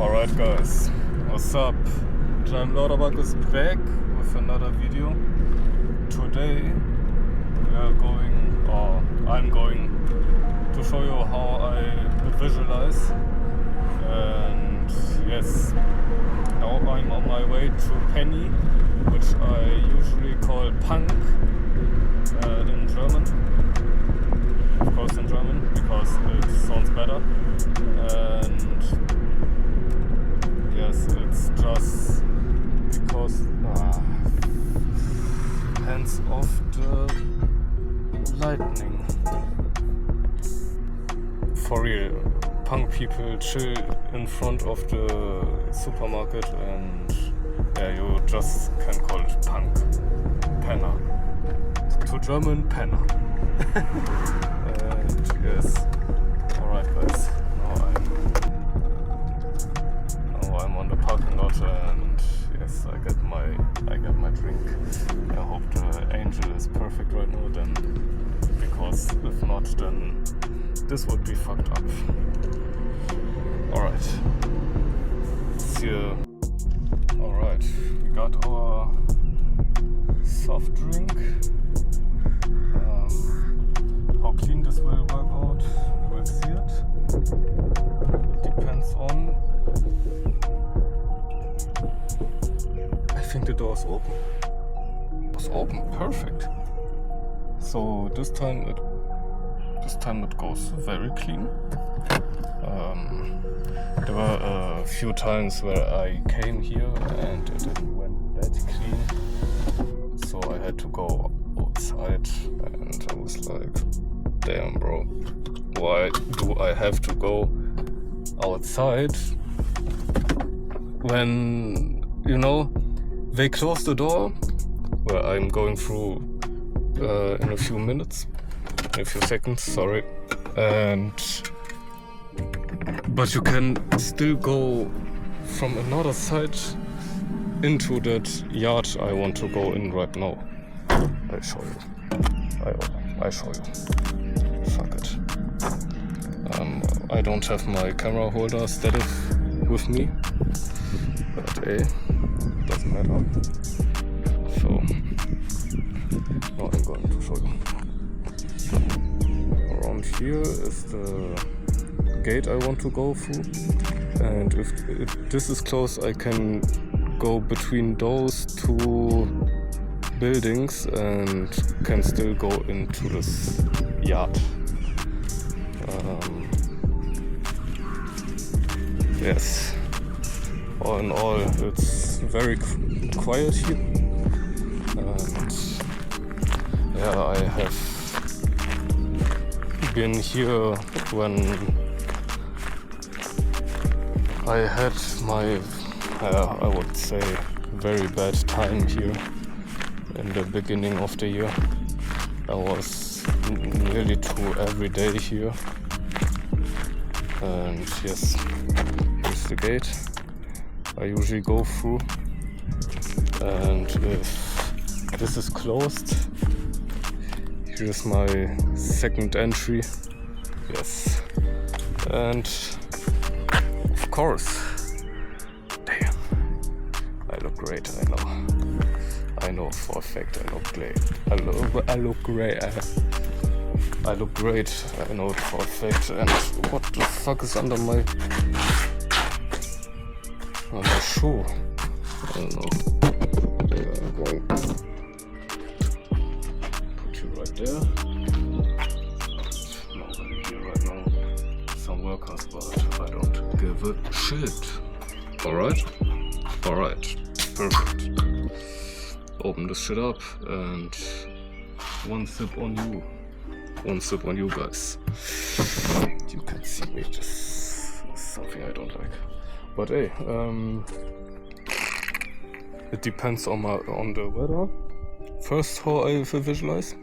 Alright guys, what's up? Giom Lauterbach is back with another video. Today I'm going to show you how I visualize. And yes, now I'm on my way to Penny, which I usually call Punk in German. Of course in German, because it sounds better. And yes, it's just because hands off the lightning. For real, punk people chill in front of the supermarket, and yeah, you just can call it punk. Penner. To German, penner. And yes, alright guys, now I'm on the parking lot, and yes, I get my drink. I hope the angel is perfect right now, then, because if not, then this would be fucked up. Alright, see you. Alright, we got our soft drink. How clean this will work out, we'll see it. Depends on. I think the door is open. It's open, perfect. So this time it goes very clean. There were a few times where I came here and it didn't went that clean. So I had to go outside, and I was like, damn bro, why do I have to go outside when, you know, they close the door where I'm going through in a few minutes, in a few seconds, sorry, but you can still go from another side into that yard I want to go in right now. I show you. I show you. Fuck it. I don't have my camera holder steady with me, but doesn't matter. So now I'm going to show you. Around here is the gate I want to go through, and if this is closed, I can go between those two buildings and can still go into this yard. Yes, all in all, it's very quiet here, and yeah, I have been here when I had my, I would say, very bad time here in the beginning of the year. I was nearly to every day here, and yes, here's the gate I usually go through, and if this is closed, here's my second entry. Yes, and of course, damn, I look great, I know for a fact I look great. I look great. I look great. I know it for a fact. And what the fuck is under my shoe? I don't know. I'm going to put you right there. Nobody here right now. Some workers, but I don't give a shit. Alright? Alright. Perfect. Open this shit up, and one sip on you guys. You can see me, just something I don't like, but hey, it depends on the weather. First, how I visualize,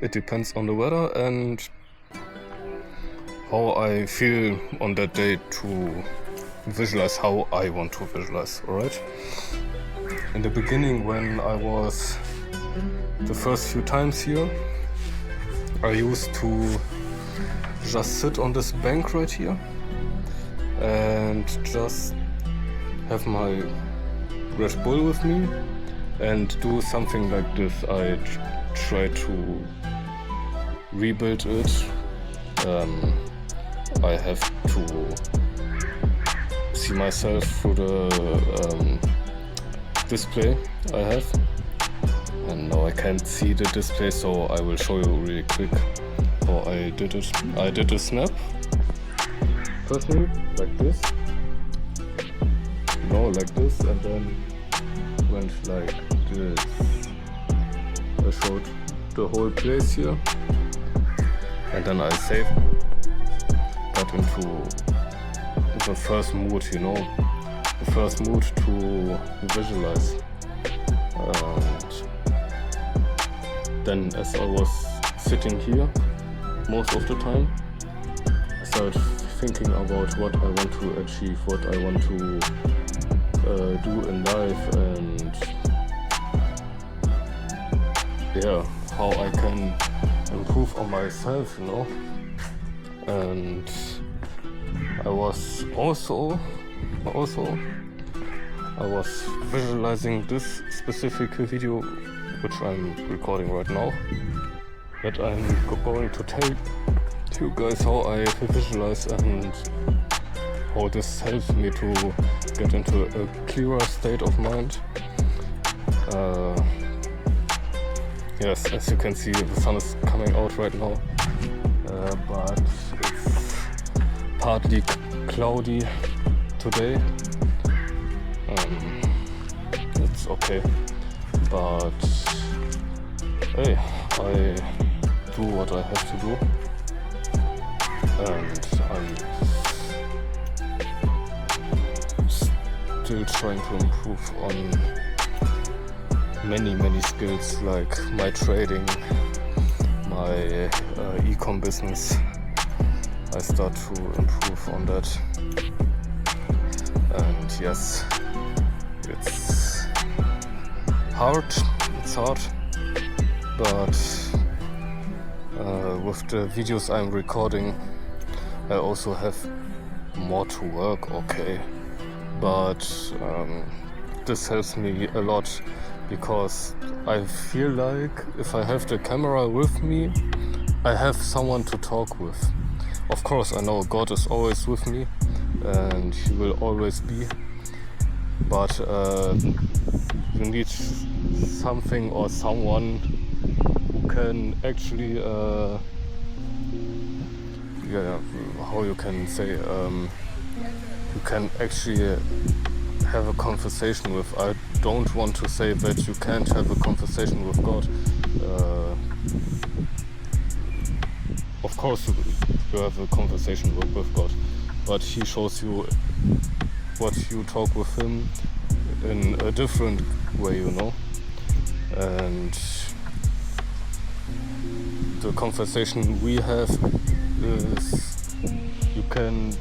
it depends on the weather and how I feel on that day to visualize how I want to visualize. Alright, in the beginning, when I was the first few times here, I used to just sit on this bank right here and just have my Red Bull with me and do something like this. I try to rebuild it. I have to see myself through the display I have, and now I can't see the display, so I will show you really quick how I did it. I did a snap personally like this, like this, and then went like this. I showed the whole place here, and then I saved that into the first mood, the first mood to visualize. And then as I was sitting here most of the time, I started thinking about what I want to achieve, what I want to do in life, and how I can improve on myself, and I was also visualizing this specific video which I'm recording right now, that I'm going to tell you guys how I visualize and how this helps me to get into a clearer state of mind. Yes, as you can see, the sun is coming out right now, but it's partly cloudy today. It's okay, but hey, I do what I have to do, and I'm still trying to improve on many skills, like my trading, my e-com business. I start to improve on that, and yes, it's hard, but with the videos I'm recording, I also have more to work, okay, but this helps me a lot, because I feel like if I have the camera with me, I have someone to talk with. Of course, I know God is always with me, and He will always be, but you need something or someone who can actually, how you can say, you can actually have a conversation with. I don't want to say that you can't have a conversation with God. Of course you have a conversation with God, but He shows you what you talk with Him in a different way, and the conversation we have is, you can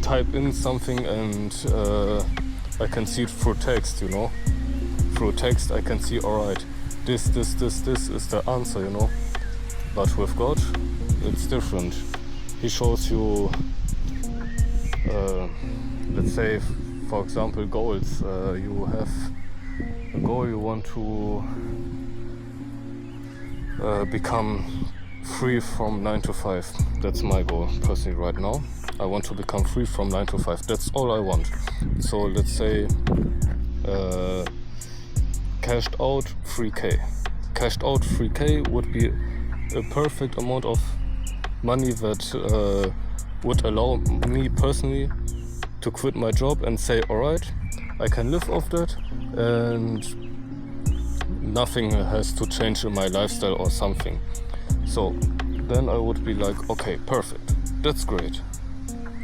type in something and I can see it through text, through text I can see, alright, this is the answer, but with God it's different. He shows you, let's say for example goals. You have a goal, you want to become free from 9 to 5. That's my goal personally right now. I want to become free from 9 to 5. That's all I want. So let's say cashed out 3k. Cashed out 3k would be a perfect amount of money that would allow me personally to quit my job and say, alright, I can live off that and nothing has to change in my lifestyle or something. So then I would be like, okay, perfect, that's great.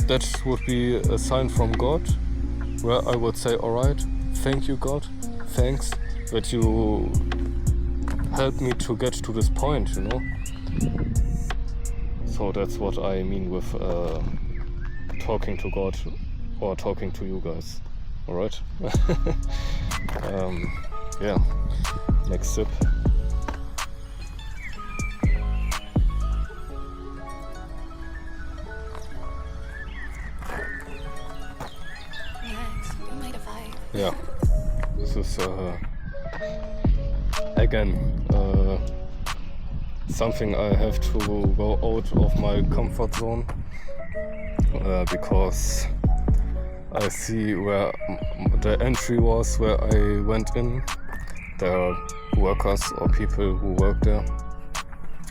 That would be a sign from God, where I would say, alright, thank you God, thanks that you helped me to get to this point, So that's what I mean with talking to God or talking to you guys. Alright? Yeah, next sip. yeah, this is again something I have to go out of my comfort zone, because I see where the entry was, where I went in. There are workers or people who work there.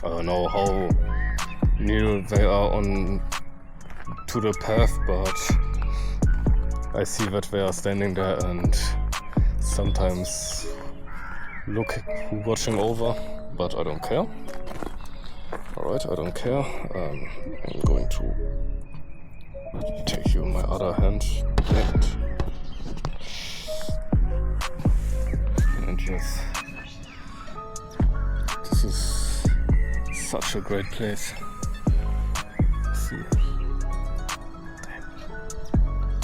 I don't know how near they are on to the path, but I see that they are standing there and sometimes watching over, but I don't care. Alright, I don't care. I'm going to take you in my other hand and yes, this is such a great place. See,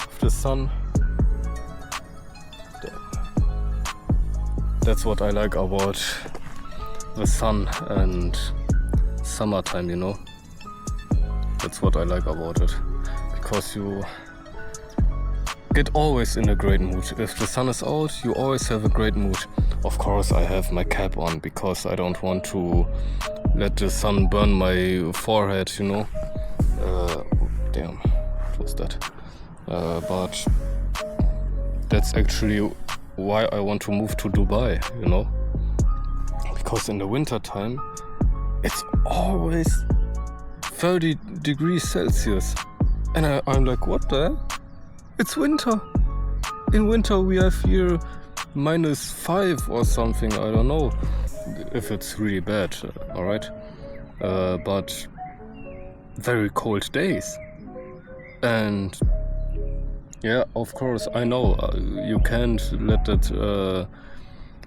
with the sun. That's what I like about the sun and summertime, you know. That's what I like about it, because you get always in a great mood. If the sun is out, you always have a great mood. Of course I have my cap on because I don't want to let the sun burn my forehead, you know. Damn, what was that? But that's actually why I want to move to Dubai, you know. Because in the winter time it's always 30 degrees Celsius. And I'm like, what the hell? It's winter. In winter we have here -5 or something, I don't know if it's really bad, alright? But very cold days. And yeah, of course, I know you can't let that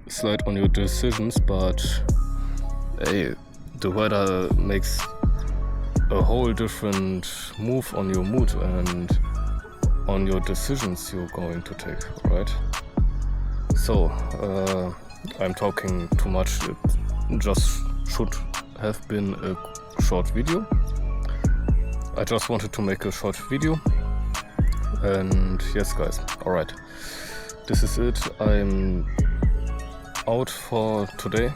slide on your decisions, but hey, the weather makes a whole different move on your mood and on your decisions you're going to take, right? So, I'm talking too much. It just should have been a short video. I just wanted to make a short video. And yes, guys, alright. This is it. I'm out for today.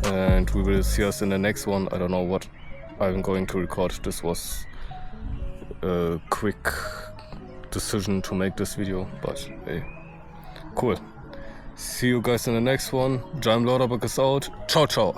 And we will see us in the next one. I don't know what I'm going to record. This was a quick decision to make this video, but hey, cool. See you guys in the next one. Giom Lauterbach is out. Ciao, ciao.